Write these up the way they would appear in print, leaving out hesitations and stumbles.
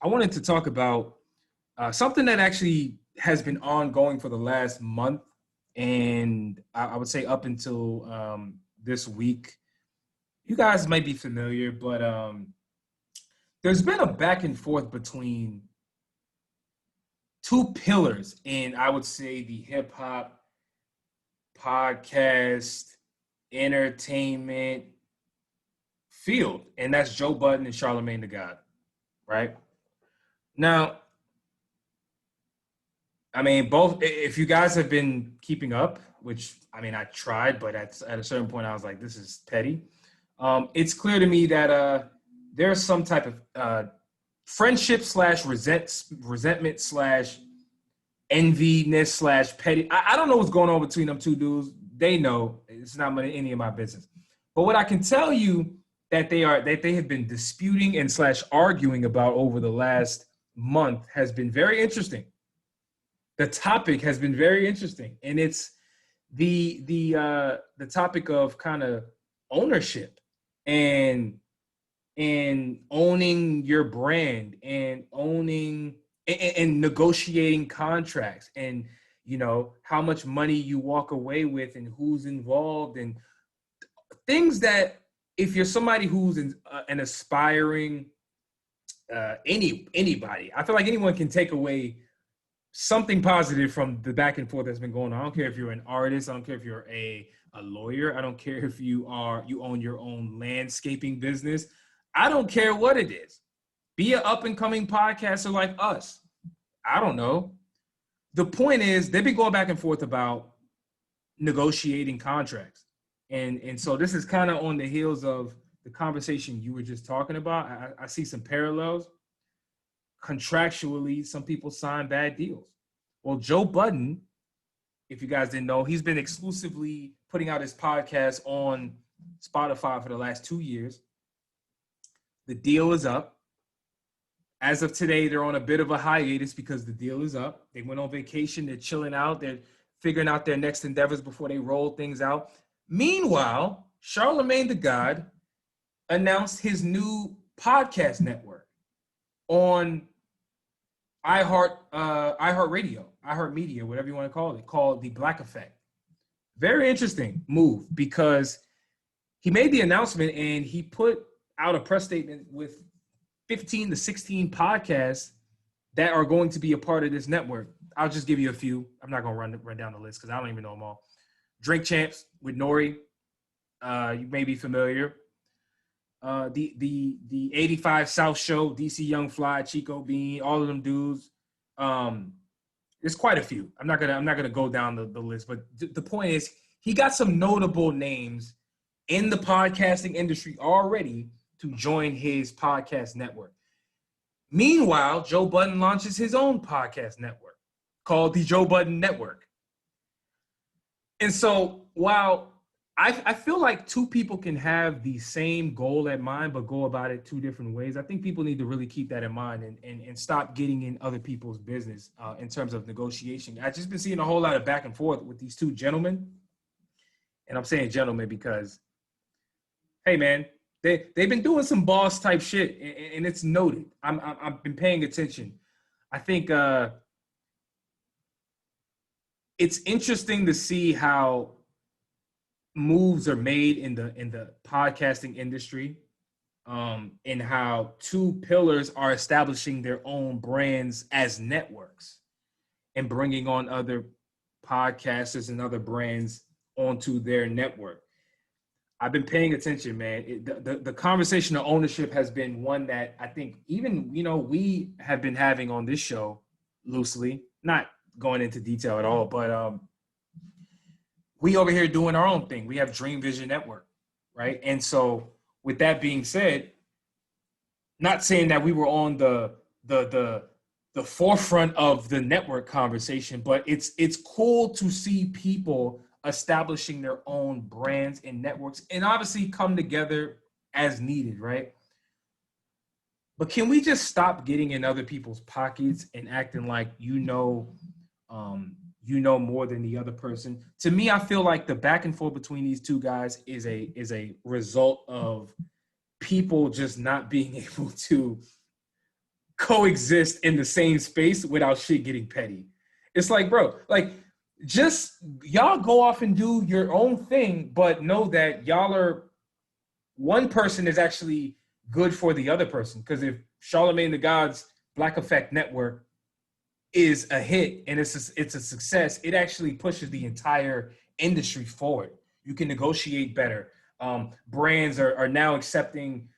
I wanted to talk about something that actually has been ongoing for the last month, and I would say up until this week. You guys might be familiar, but there's been a back and forth between two pillars in, I would say, the hip hop podcast entertainment field, and that's Joe Budden and Charlamagne the God, right? Now, I mean, both. If you guys have been keeping up, which I mean, I tried, but at a certain point, I was like, this is petty. It's clear to me that there's some type of friendship slash resentment slash enviness slash petty. I don't know what's going on between them two dudes. They know it's not any of my business. But what I can tell you that they have been disputing and slash arguing about over the last month has been very interesting. The topic has been very interesting, and it's the topic of kind of ownership and owning your brand and owning and negotiating contracts and how much money you walk away with and who's involved and things that if you're somebody who's an aspiring anybody, I feel like anyone can take away something positive from the back and forth that's been going on. I don't care if you're an artist. I don't care if you're a lawyer. I don't care if you own your own landscaping business. I don't care what it is. Be an up and coming podcaster like us. I don't know. The point is they've been going back and forth about negotiating contracts. And so this is kind of on the heels of the conversation you were just talking about. I see some parallels. Contractually, some people sign bad deals. Well, Joe Budden, if you guys didn't know, he's been exclusively putting out his podcast on Spotify for the last 2 years. The deal is up. As of today, they're on a bit of a hiatus because the deal is up. They went on vacation. They're chilling out. They're figuring out their next endeavors before they roll things out. Meanwhile, Charlamagne the God announced his new podcast network on iHeartRadio, iHeartMedia, whatever you want to call it, called The Black Effect. Very interesting move because he made the announcement and he put out a press statement with 15 to 16 podcasts that are going to be a part of this network. I'll just give you a few. I'm not going to run down the list because I don't even know them all. Drink Champs with Nori. You may be familiar. The 85 South Show, DC Young Fly, Chico Bean, all of them dudes. There's quite a few. I'm not gonna go down the list, but the point is he got some notable names in the podcasting industry already to join his podcast network. Meanwhile, Joe Budden launches his own podcast network called the Joe Budden Network. And so while I feel like two people can have the same goal at mind, but go about it two different ways. I think people need to really keep that in mind and stop getting in other people's business in terms of negotiation. I've just been seeing a whole lot of back and forth with these two gentlemen. And I'm saying gentlemen because, hey, man, they've been doing some boss type shit, and it's noted. I've been paying attention. I think it's interesting to see how moves are made in the podcasting industry, and how two pillars are establishing their own brands as networks and bringing on other podcasters and other brands onto their network. I've been paying attention, man. The conversation of ownership has been one that I think even, we have been having on this show loosely, not going into detail at all, but we over here doing our own thing. We have Dream Vision Network, right? And so with that being said, not saying that we were on the forefront of the network conversation, but it's cool to see people establishing their own brands and networks and obviously come together as needed, right? But can we just stop getting in other people's pockets and acting like more than the other person? To me, I feel like the back and forth between these two guys is a result of people just not being able to coexist in the same space without shit getting petty. It's like, bro, like, just y'all go off and do your own thing, but know that y'all are, one person is actually good for the other person. Because if Charlamagne the God's Black Effect Network is a hit and it's a success, it actually pushes the entire industry forward. You can negotiate better. Brands are now accepting,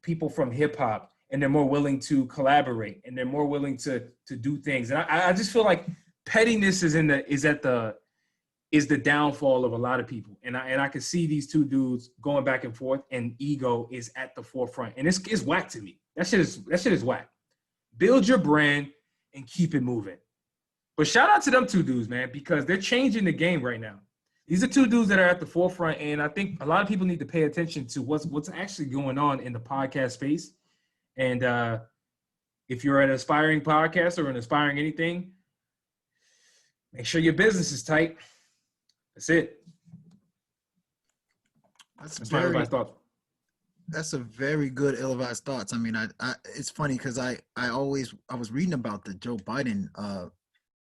people from hip hop, and they're more willing to collaborate, and they're more willing to do things. And I just feel like pettiness is the downfall of a lot of people. And I can see these two dudes going back and forth, and ego is at the forefront. And it's whack to me. That shit is whack. Build your brand and keep it moving. But shout out to them two dudes, man, because they're changing the game right now. These are two dudes that are at the forefront, and I think a lot of people need to pay attention to what's actually going on in the podcast space. And if you're an aspiring podcaster or an aspiring anything, make sure your business is tight. That's it. That's a very good ill-advised thoughts. I mean, I it's funny because I was reading about the Joe Biden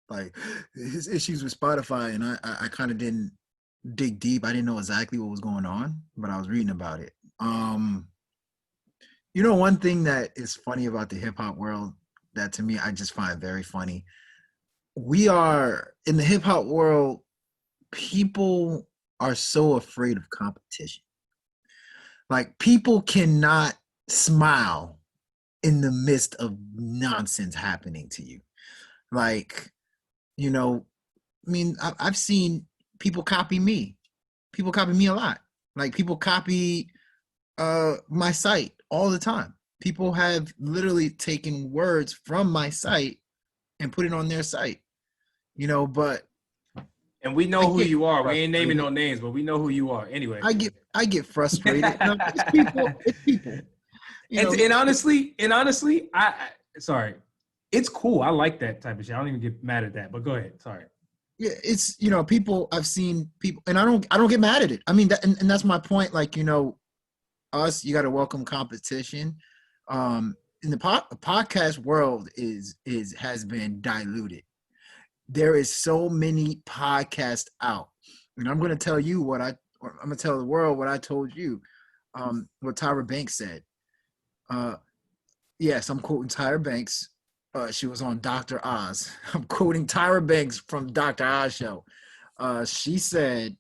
like his issues with Spotify, and I kind of didn't dig deep. I didn't know exactly what was going on, but I was reading about it. One thing that is funny about the hip hop world that to me I just find very funny. We are in the hip hop world. People are so afraid of competition. Like, people cannot smile in the midst of nonsense happening to you. Like, I've seen people copy me. People copy me a lot. Like, people copy my site all the time. People have literally taken words from my site and put it on their site. But and we know who you are. We ain't naming no names, but we know who you are. Anyway, I get frustrated. It's people. And honestly, sorry, it's cool. I like that type of shit. I don't even get mad at that. But go ahead. Sorry. Yeah, it's people. I've seen people, and I don't get mad at it. I mean, and that's my point. Like, us, you got to welcome competition. In the podcast world has been diluted. There is so many podcasts out, and I'm going to tell you I'm going to tell the world what I told you, what Tyra Banks said. Yes, I'm quoting Tyra Banks. She was on Dr. Oz. I'm quoting Tyra Banks from Dr. Oz show. She said,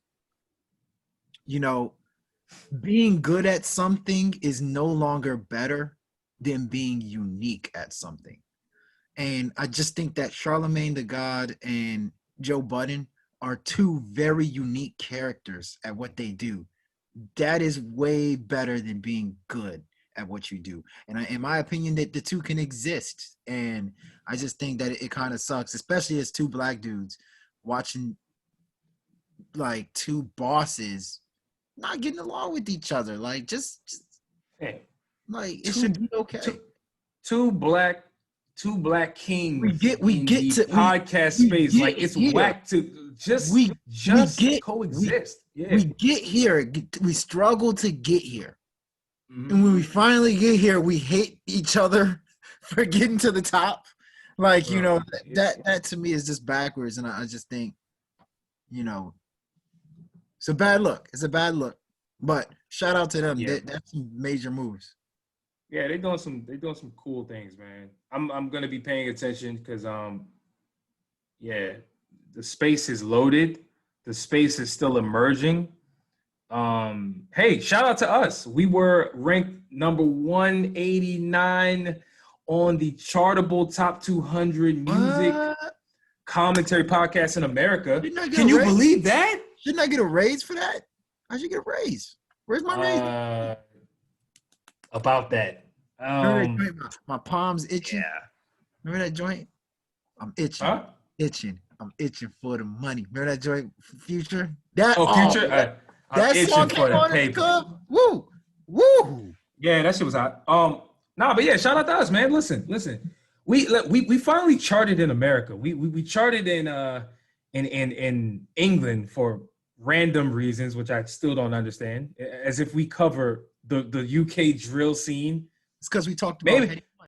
being good at something is no longer better than being unique at something. And I just think that Charlamagne the God and Joe Budden are two very unique characters at what they do. That is way better than being good at what you do. And in my opinion, that the two can exist. And I just think that it kind of sucks, especially as two black dudes watching like two bosses not getting along with each other. Like, just like it should be okay. Two black kings. We get to podcast space. Like, it's whack to just coexist. We get here. We struggle to get here. Mm-hmm. And when we finally get here, we hate each other for getting to the top. Like, that to me is just backwards. And I just think, it's a bad look. It's a bad look. But shout out to them. Yeah. That's some major moves. Yeah, they're doing some cool things, man. I'm gonna be paying attention because the space is loaded. The space is still emerging. Hey, shout out to us. We were ranked number 189 on the Chartable Top 200 music commentary podcast in America. Can you believe that? Didn't I get a raise for that? I should get a raise. Where's my raise? About that. My palms itching. Yeah. Remember that joint? I'm itching. Huh? I'm itching for the money. Remember that joint, Future? Future? That song came on in the club. Woo. Yeah, that shit was hot. But yeah, shout out to us, man. Listen. We finally charted in America. We charted in England for random reasons, which I still don't understand. As if we cover the UK drill scene. It's because we talked about